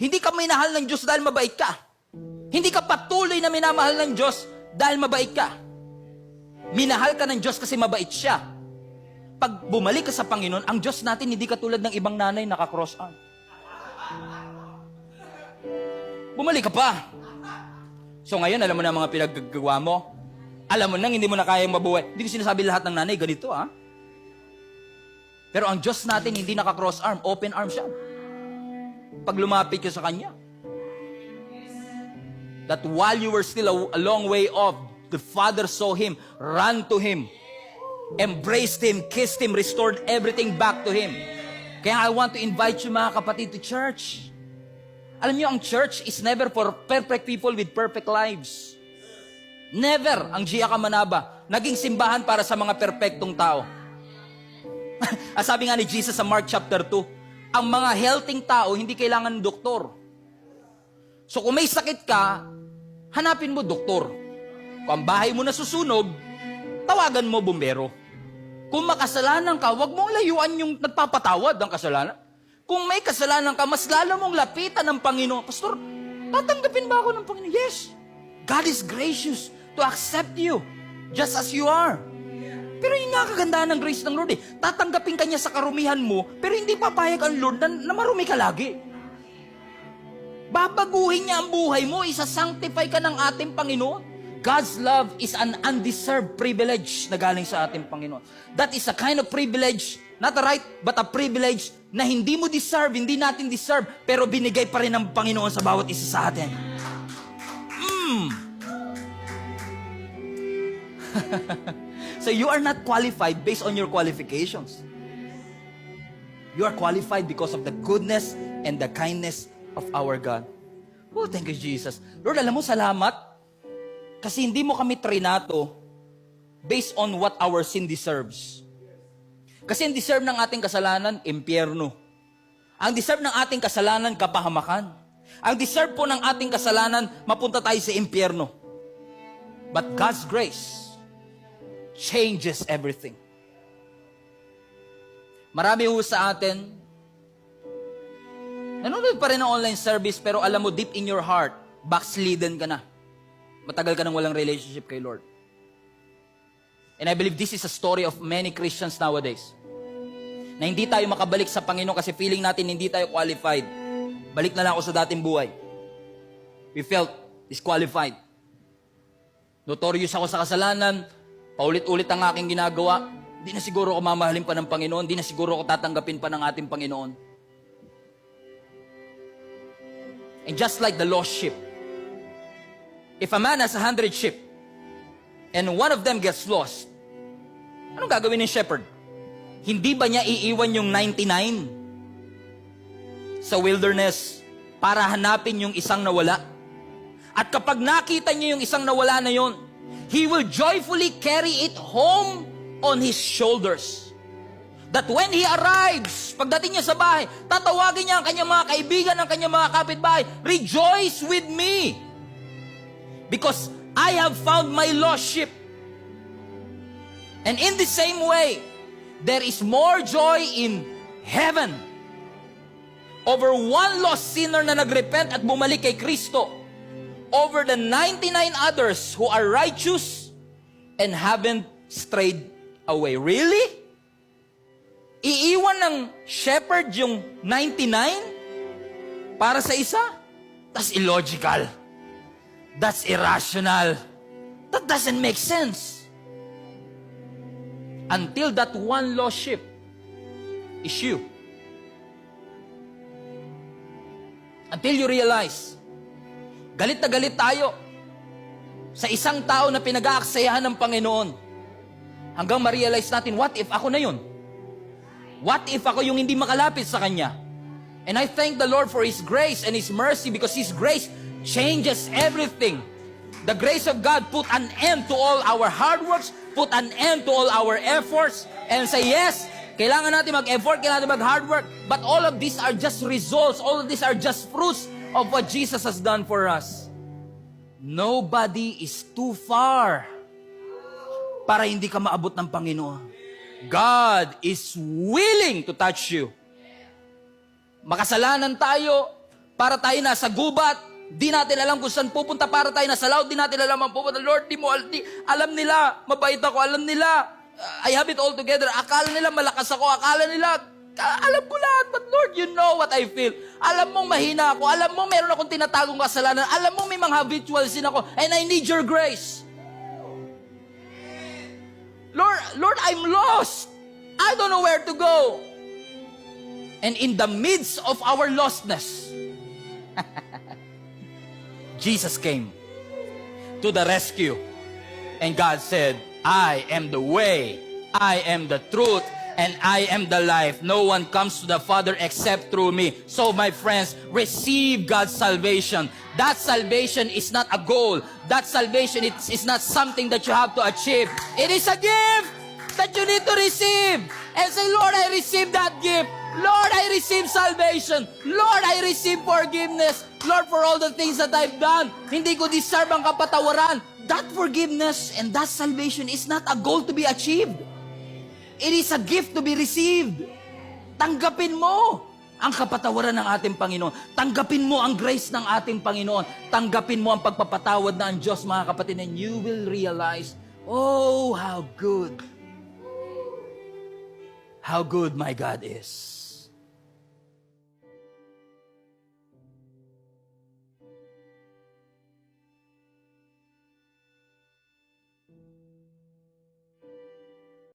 Hindi ka minahal ng Diyos dahil mabait ka. Hindi ka patuloy na minamahal ng Diyos dahil mabait ka. Minahal ka ng Diyos kasi mabait siya. Pag bumalik ka sa Panginoon, ang Diyos natin hindi katulad ng ibang nanay naka-cross arm. Bumalik ka pa. So ngayon, alam mo na ang mga pinaggagawa mo. Alam mo nang hindi mo na kayang mabuhay. Hindi ko sinasabi lahat ng nanay, ganito ha. Pero ang Diyos natin hindi naka-cross arm, open arm siya. Pag lumapit ka sa Kanya. That while you were still a long way off, the Father saw Him, ran to Him, embraced Him, kissed Him, restored everything back to Him. Kaya I want to invite you mga kapatid to church. Alam niyo, ang church is never for perfect people with perfect lives. Never ang Gia Kamanaba naging simbahan para sa mga perpektong tao. Sabi nga ni Jesus sa Mark chapter 2, ang mga healthy tao hindi kailangan ng doktor. So kung may sakit ka, hanapin mo doktor. Kung ang bahay mo nasusunog, tawagan mo bumbero. Kung makasalanan ka, huwag mong layuan yung nagpapatawad ng kasalanan. Kung may kasalanan ka, mas lalo mong lapitan ng Panginoon. Pastor, tatanggapin ba ako ng Panginoon? Yes. God is gracious to accept you just as you are. Pero yun nga kagandahan ng grace ng Lord eh. Tatanggapin ka niya sa karumihan mo, pero hindi papayag ang Lord na marumi ka lagi. Babaguhin niya ang buhay mo, isasanctify ka ng ating Panginoon. God's love is an undeserved privilege na galing sa ating Panginoon. That is a kind of privilege, not a right, but a privilege na hindi mo deserve, hindi natin deserve, pero binigay pa rin ng Panginoon sa bawat isa sa atin. So you are not qualified based on your qualifications. You are qualified because of the goodness and the kindness of our God. Oh, thank you, Jesus. Lord, alam mo, salamat. Kasi hindi mo kami trinato based on what our sin deserves. Kasi ang deserve ng ating kasalanan, impyerno. Ang deserve ng ating kasalanan, kapahamakan. Ang deserve po ng ating kasalanan, mapunta tayo sa impyerno. But God's grace changes everything. Marami ho sa atin, nanonood pa rin ng online service, pero alam mo, deep in your heart, backslidden ka na. Matagal ka nang walang relationship kay Lord. And I believe this is a story of many Christians nowadays. Na hindi tayo makabalik sa Panginoon kasi feeling natin hindi tayo qualified. Balik na lang ako sa dating buhay. We felt disqualified. Notorious ako sa kasalanan, paulit-ulit ang aking ginagawa, di na siguro ako mamahalin pa ng Panginoon, di na siguro ako tatanggapin pa ng ating Panginoon. And just like the lost sheep, if a man has 100 sheep, and one of them gets lost, anong gagawin ng shepherd? Hindi ba niya iiwan yung 99 sa wilderness para hanapin yung isang nawala? At kapag nakita niya yung isang nawala na yon, he will joyfully carry it home on his shoulders. That when he arrives, pagdating niya sa bahay, tatawagin niya ang kanyang mga kaibigan, ang kanyang mga kapitbahay, rejoice with me, because I have found my lost sheep. And in the same way, there is more joy in heaven over one lost sinner na nagrepent at bumalik kay Kristo, over the 99 others who are righteous and haven't strayed away. Really? Iiwan ng shepherd yung 99 para sa isa? That's illogical. That's irrational. That doesn't make sense. Until that one lost sheep is you. Until you realize, galit na galit tayo sa isang tao na pinag-aaksayahan ng Panginoon. Hanggang ma-realize natin, what if ako na yun? What if ako yung hindi makalapit sa Kanya? And I thank the Lord for His grace and His mercy, because His grace changes everything. The grace of God put an end to all our hard works, put an end to all our efforts, and say, yes, kailangan natin mag-effort, kailangan natin mag-hard work, but all of these are just results, all of these are just fruits of what Jesus has done for us. Nobody is too far para hindi ka maabot ng Panginoon. God is willing to touch you. Makasalanan tayo, para tayo nasa gubat, di natin alam kung saan pupunta, para tayo nasa laot, di natin alam ang pupunta. Lord, alam nila, mabait ako, alam nila, I have it all together. Akala nila malakas ako, akala nila, alam ko lahat, but Lord, you know what I feel. Alam mong mahina ako, alam mong meron akong tinatagong kasalanan, alam mong may mga habitual sin ako, and I need your grace. Lord, I'm lost. I don't know where to go. And in the midst of our lostness, Jesus came to the rescue. And God said, I am the way, I am the truth, and I am the life. No one comes to the Father except through me. So my friends, receive God's salvation. That salvation is not a goal. That salvation is not something that you have to achieve. It is a gift that you need to receive. And say, Lord, I receive that gift. Lord, I receive salvation. Lord, I receive forgiveness. Lord, for all the things that I've done, hindi ko deserve ang kapatawaran. That forgiveness and that salvation is not a goal to be achieved. It is a gift to be received. Tanggapin mo ang kapatawaran ng ating Panginoon. Tanggapin mo ang grace ng ating Panginoon. Tanggapin mo ang pagpapatawad ng Diyos, mga kapatid, and you will realize, oh, how good my God is.